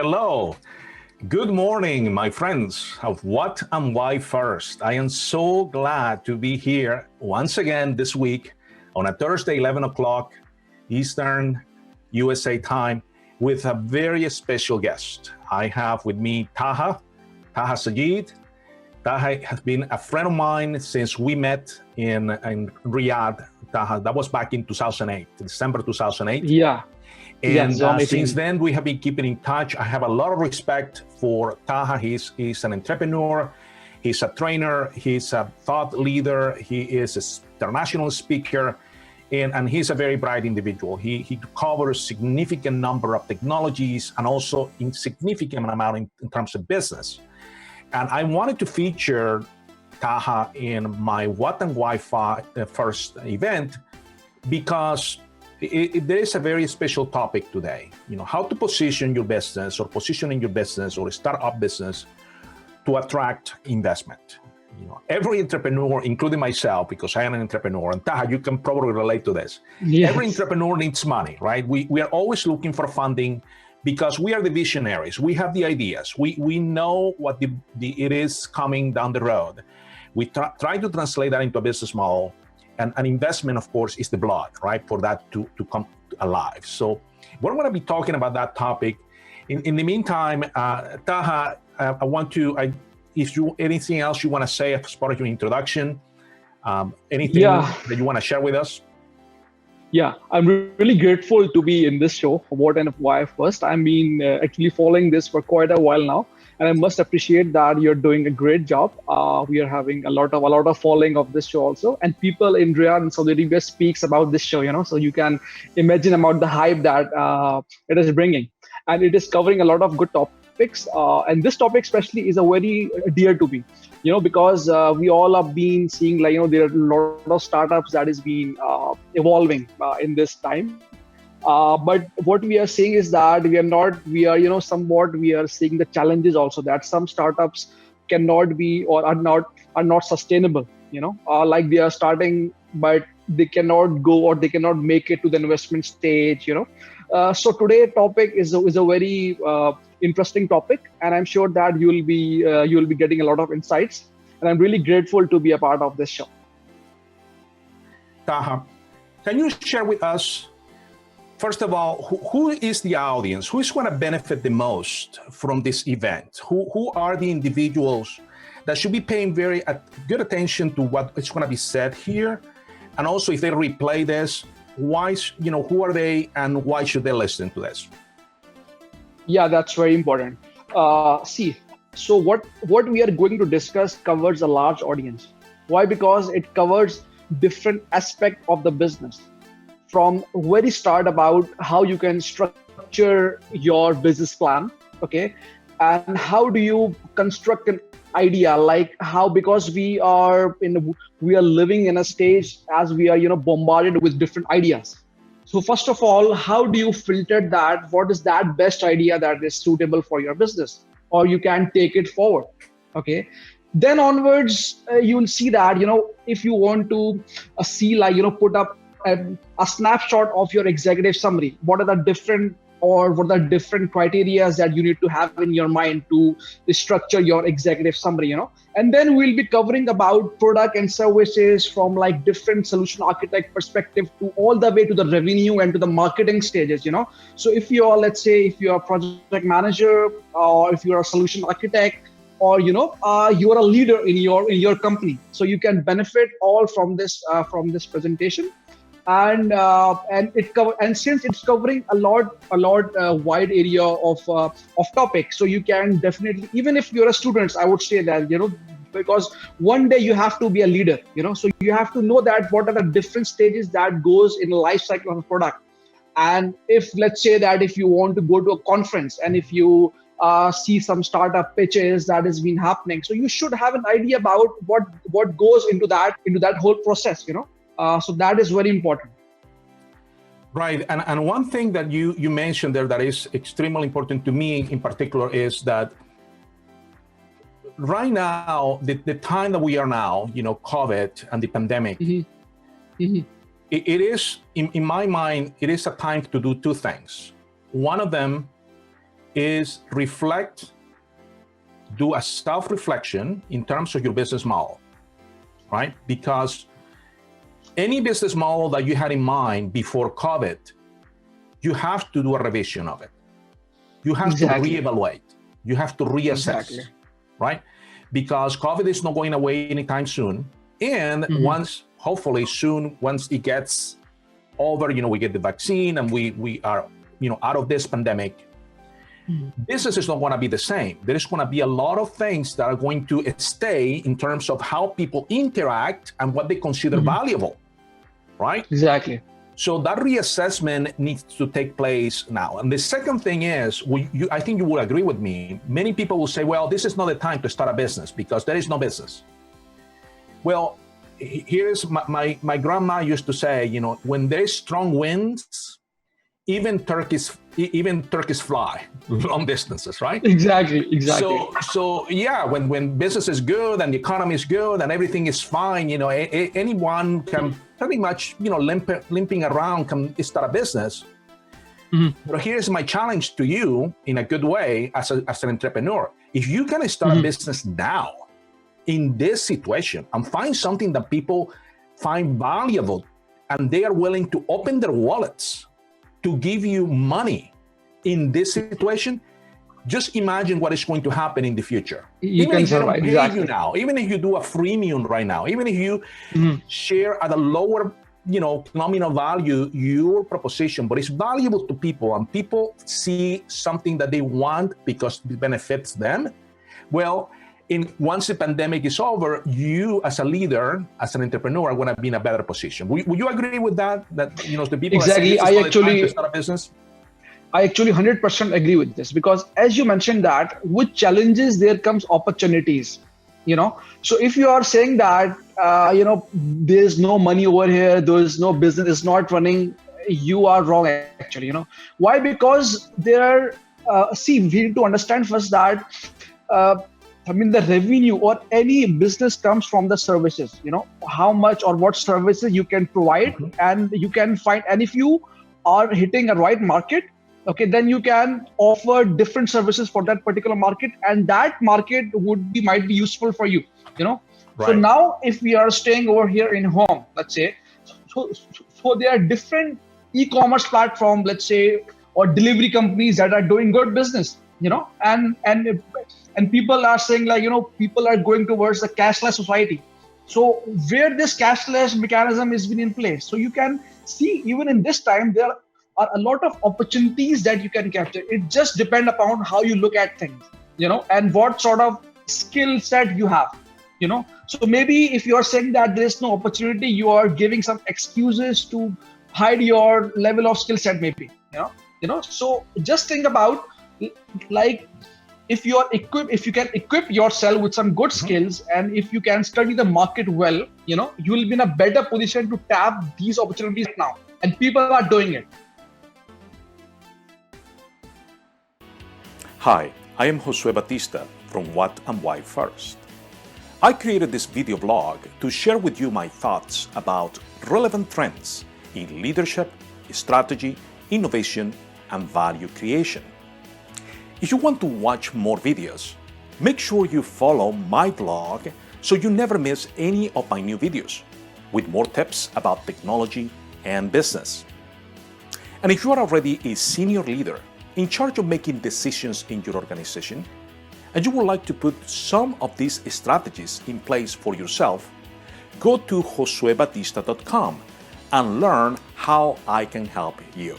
Hello. Good morning, my friends of What and Why First. I am so glad to be here once again this week on a Thursday, 11 o'clock Eastern USA time with a very special guest. I have with me Taha Sajid. Taha has been a friend of mine since we met in Riyadh. Taha, that was back in 2008, December 2008. Yeah. And since then, we have been keeping in touch. I have a lot of respect for Taha. He's an entrepreneur. He's a trainer. He's a thought leader. He is an international speaker. And he's a very bright individual. He covers significant number of technologies and also insignificant amount in terms of business. And I wanted to feature Taha in my What and Why First event because there is a very special topic today. You know, how to position your business or positioning your business or start up business to attract investment. You know, every entrepreneur, including myself, because I am an entrepreneur, and Taha, you can probably relate to this. Yes. Every entrepreneur needs money, right? We are always looking for funding because we are the visionaries. We have the ideas. We know what it is coming down the road. We try to translate that into a business model. And an investment, of course, is the blood, right, for that to come alive. So we're going to be talking about that topic. In the meantime, Taha, I want to, if you anything else you want to say as part of your introduction, anything that you want to share with us? Yeah, I'm really grateful to be in this show for What and Why First. I've been actually following this for quite a while now. And I must appreciate that you're doing a great job. We are having a lot of following of this show also, and people in Riyadh and Saudi Arabia speaks about this show. You know, so you can imagine about the hype that it is bringing, and it is covering a lot of good topics. And this topic especially is a very dear to me. You know, because we all have been seeing there are a lot of startups that is being evolving in this time. But what we are seeing is that we are seeing the challenges also that some startups cannot be or are not sustainable, like they are starting, but they cannot go or they cannot make it to the investment stage, So today's topic is a very interesting topic, and I'm sure that you will be getting a lot of insights, and I'm really grateful to be a part of this show. Taha, can you share with us, first of all, who is the audience? Who is going to benefit the most from this event? Who are the individuals that should be paying very good attention to what is going to be said here? And also, if they replay this, who are they and why should they listen to this? Yeah, that's very important. So what we are going to discuss covers a large audience. Why? Because it covers different aspects of the business. From very start about how you can structure your business plan, okay, and how do you construct an idea, like how, because we are living in a stage as we are bombarded with different ideas. So first of all, how do you filter that? What is that best idea that is suitable for your business, or you can take it forward, okay? Then onwards, you'll see that if you want to put up a snapshot of your executive summary. What are the different criteria that you need to have in your mind to structure your executive summary, And then we'll be covering about product and services from like different solution architect perspective to all the way to the revenue and to the marketing stages, So if you're, let's say, if you're a project manager or if you're a solution architect, or you are a leader in your company, so you can benefit all from this presentation. And since it's covering a lot wide area of topics, so you can definitely, even if you're a student, I would say that because one day you have to be a leader, so you have to know that what are the different stages that goes in the life cycle of a product. And if, let's say that if you want to go to a conference and if you see some startup pitches that has been happening, so you should have an idea about what goes into that whole process, So that is very important. Right. And one thing that you mentioned there that is extremely important to me in particular is that right now, the time that we are now, COVID and the pandemic, it is, in my mind, it is a time to do two things. One of them is do a self-reflection in terms of your business model, right? Because any business model that you had in mind before COVID, you have to do a revision of it. You have to reevaluate. You have to reassess, right? Because COVID is not going away anytime soon. And once, hopefully soon, once it gets over, we get the vaccine and we are, out of this pandemic, business is not going to be the same. There is going to be a lot of things that are going to stay in terms of how people interact and what they consider valuable, right? Exactly. So that reassessment needs to take place now. And the second thing is, I think you will agree with me, many people will say, well, this is not the time to start a business because there is no business. Well, here's my grandma used to say, when there's strong winds, even turkeys fly long distances, right? Exactly. So yeah, when business is good and the economy is good and everything is fine, anyone can pretty much, limping around can start a business. But here's my challenge to you in a good way as an entrepreneur. If you can start a business now in this situation and find something that people find valuable and they are willing to open their wallets to give you money in this situation, just imagine what is going to happen in the future. Even if you don't pay you now, even if you do a freemium right now, even if you share at a lower, nominal value your proposition, but it's valuable to people and people see something that they want because it benefits them. Well, once the pandemic is over, you as a leader, as an entrepreneur, are going to be in a better position. Would you agree with that? That the people exactly. That say this is not the time to start a business. I actually 100% agree with this because, as you mentioned, that with challenges there comes opportunities. So if you are saying that there's no money over here, there's no business, it's not running, you are wrong. Actually, why? Because there are we need to understand first that. The revenue or any business comes from the services, how much or what services you can provide and you can find. And if you are hitting a right market, okay, then you can offer different services for that particular market and that market might be useful for you, Right. So now if we are staying over here in home, let's say, so there are different e-commerce platforms, let's say, or delivery companies that are doing good business, and people are saying people are going towards a cashless society. So where this cashless mechanism has been in place, so you can see even in this time, there are a lot of opportunities that you can capture. It just depends upon how you look at things, and what sort of skill set you have, So maybe if you're saying that there is no opportunity, you are giving some excuses to hide your level of skill set, maybe, So just think about if you can equip yourself with some good skills and if you can study the market well, you will be in a better position to tap these opportunities now. And people are doing it. Hi, I am Josue Batista from What and Why First. I created this video blog to share with you my thoughts about relevant trends in leadership, strategy, innovation, and value creation. If you want to watch more videos, make sure you follow my blog so you never miss any of my new videos with more tips about technology and business. And if you are already a senior leader in charge of making decisions in your organization, and you would like to put some of these strategies in place for yourself, go to josuebatista.com and learn how I can help you.